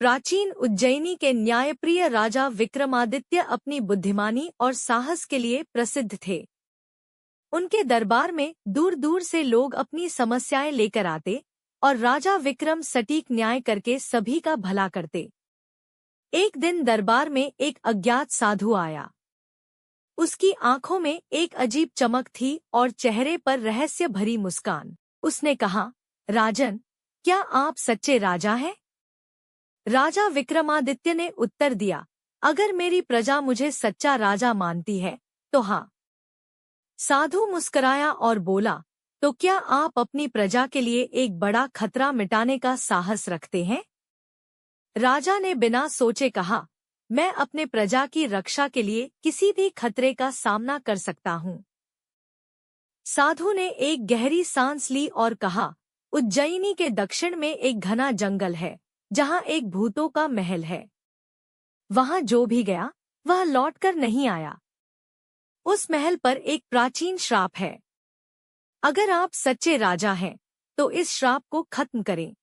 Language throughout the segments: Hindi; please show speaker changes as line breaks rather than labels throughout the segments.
प्राचीन उज्जैनी के न्यायप्रिय राजा विक्रमादित्य अपनी बुद्धिमानी और साहस के लिए प्रसिद्ध थे। उनके दरबार में दूर दूर से लोग अपनी समस्याएं लेकर आते और राजा विक्रम सटीक न्याय करके सभी का भला करते। एक दिन दरबार में एक अज्ञात साधु आया। उसकी आंखों में एक अजीब चमक थी और चेहरे पर रहस्य भरी मुस्कान। उसने कहा, राजन, क्या आप सच्चे राजा हैं? राजा विक्रमादित्य ने उत्तर दिया, अगर मेरी प्रजा मुझे सच्चा राजा मानती है तो हाँ। साधु मुस्कुराया और बोला, तो क्या आप अपनी प्रजा के लिए एक बड़ा खतरा मिटाने का साहस रखते हैं? राजा ने बिना सोचे कहा, मैं अपने प्रजा की रक्षा के लिए किसी भी खतरे का सामना कर सकता हूँ। साधु ने एक गहरी सांस ली और कहा, उज्जैनी के दक्षिण में एक घना जंगल है जहाँ एक भूतों का महल है। वहाँ जो भी गया वह लौटकर नहीं आया। उस महल पर एक प्राचीन श्राप है। अगर आप सच्चे राजा हैं तो इस श्राप को खत्म करें।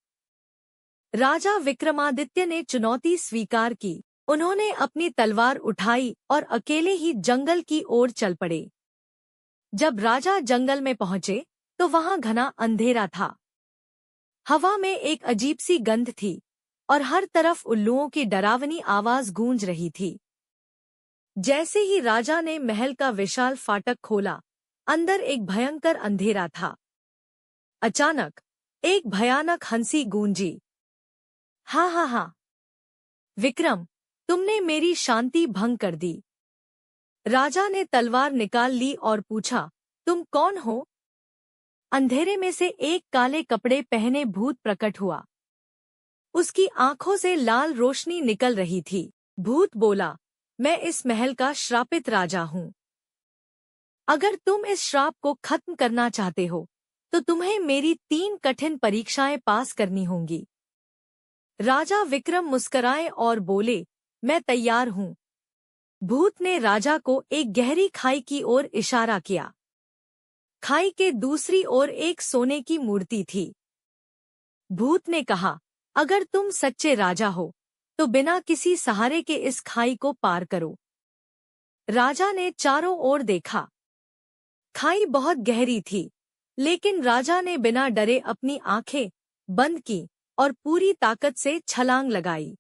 राजा विक्रमादित्य ने चुनौती स्वीकार की। उन्होंने अपनी तलवार उठाई और अकेले ही जंगल की ओर चल पड़े। जब राजा जंगल में पहुंचे तो वहां घना अंधेरा था। हवा में एक अजीब सी गंध थी और हर तरफ उल्लुओं की डरावनी आवाज गूंज रही थी। जैसे ही राजा ने महल का विशाल फाटक खोला, अंदर एक भयंकर अंधेरा था। अचानक एक भयानक हंसी गूंजी। हा हा हा, विक्रम, तुमने मेरी शांति भंग कर दी। राजा ने तलवार निकाल ली और पूछा, तुम कौन हो? अंधेरे में से एक काले कपड़े पहने भूत प्रकट हुआ। उसकी आंखों से लाल रोशनी निकल रही थी। भूत बोला, मैं इस महल का श्रापित राजा हूँ। अगर तुम इस श्राप को खत्म करना चाहते हो तो तुम्हें मेरी 3 कठिन परीक्षाएं पास करनी होंगी। राजा विक्रम मुस्कुराए और बोले, मैं तैयार हूँ। भूत ने राजा को एक गहरी खाई की ओर इशारा किया। खाई के दूसरी ओर एक सोने की मूर्ति थी। भूत ने कहा, अगर तुम सच्चे राजा हो तो बिना किसी सहारे के इस खाई को पार करो। राजा ने चारों ओर देखा। खाई बहुत गहरी थी, लेकिन राजा ने बिना डरे अपनी आंखें बंद की और पूरी ताकत से छलांग लगाई।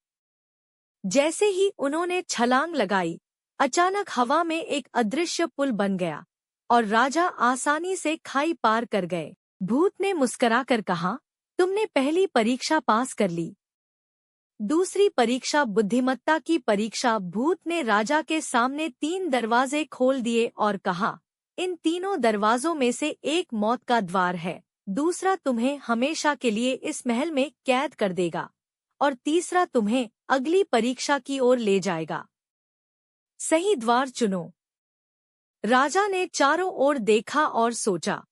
जैसे ही उन्होंने छलांग लगाई, अचानक हवा में एक अदृश्य पुल बन गया और राजा आसानी से खाई पार कर गए। भूत ने मुस्कुराकर कहा, तुमने पहली परीक्षा पास कर ली। दूसरी परीक्षा बुद्धिमत्ता की परीक्षा। भूत ने राजा के सामने 3 दरवाजे खोल दिए और कहा, इन तीनों दरवाजों में से एक मौत का द्वार है, दूसरा तुम्हें हमेशा के लिए इस महल में कैद कर देगा और तीसरा तुम्हें अगली परीक्षा की ओर ले जाएगा। सही द्वार चुनो। राजा ने चारों ओर देखा और सोचा।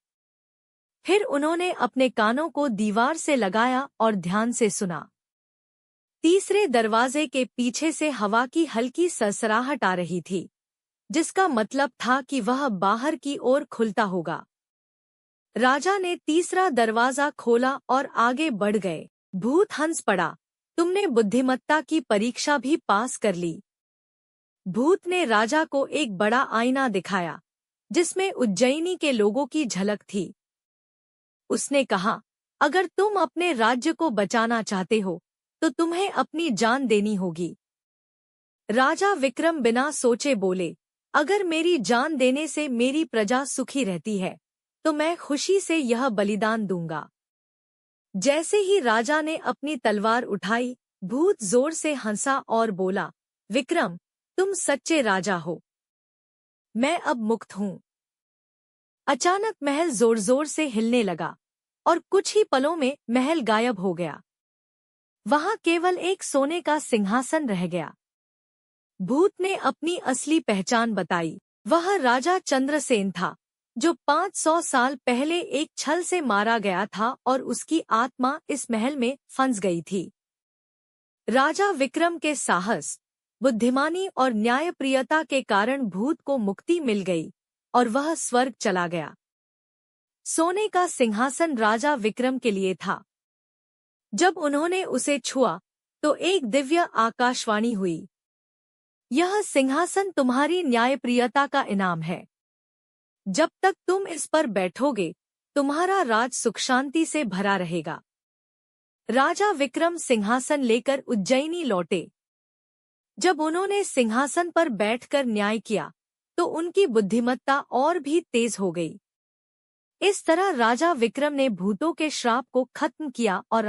फिर उन्होंने अपने कानों को दीवार से लगाया और ध्यान से सुना। तीसरे दरवाजे के पीछे से हवा की हल्की सरसराहट आ रही थी, जिसका मतलब था कि वह बाहर की ओर खुलता होगा। राजा ने तीसरा दरवाजा खोला और आगे बढ़ गए। भूत हंस पड़ा, तुमने बुद्धिमत्ता की परीक्षा भी पास कर ली। भूत ने राजा को एक बड़ा आईना दिखाया, जिसमें उज्जैनी के लोगों की झलक थी। उसने कहा, अगर तुम अपने राज्य को बचाना चाहते हो तो तुम्हें अपनी जान देनी होगी। राजा विक्रम बिना सोचे बोले, अगर मेरी जान देने से मेरी प्रजा सुखी रहती है तो मैं खुशी से यह बलिदान दूंगा। जैसे ही राजा ने अपनी तलवार उठाई, भूत जोर से हंसा और बोला, विक्रम, तुम सच्चे राजा हो। मैं अब मुक्त हूँ। अचानक महल जोर जोर से हिलने लगा और कुछ ही पलों में महल गायब हो गया। वहां केवल एक सोने का सिंहासन रह गया। भूत ने अपनी असली पहचान बताई। वह राजा चंद्रसेन था, जो 500 साल पहले एक छल से मारा गया था और उसकी आत्मा इस महल में फंस गई थी। राजा विक्रम के साहस, बुद्धिमानी और न्यायप्रियता के कारण भूत को मुक्ति मिल गई और वह स्वर्ग चला गया। सोने का सिंहासन राजा विक्रम के लिए था। जब उन्होंने उसे छुआ तो एक दिव्य आकाशवाणी हुई, यह सिंहासन तुम्हारी न्यायप्रियता का इनाम है। जब तक तुम इस पर बैठोगे, तुम्हारा राज सुख शांति से भरा रहेगा। राजा विक्रम सिंहासन लेकर उज्जैनी लौटे। जब उन्होंने सिंहासन पर बैठकर न्याय किया, तो उनकी बुद्धिमत्ता और भी तेज हो गई। इस तरह राजा विक्रम ने भूतों के श्राप को खत्म किया और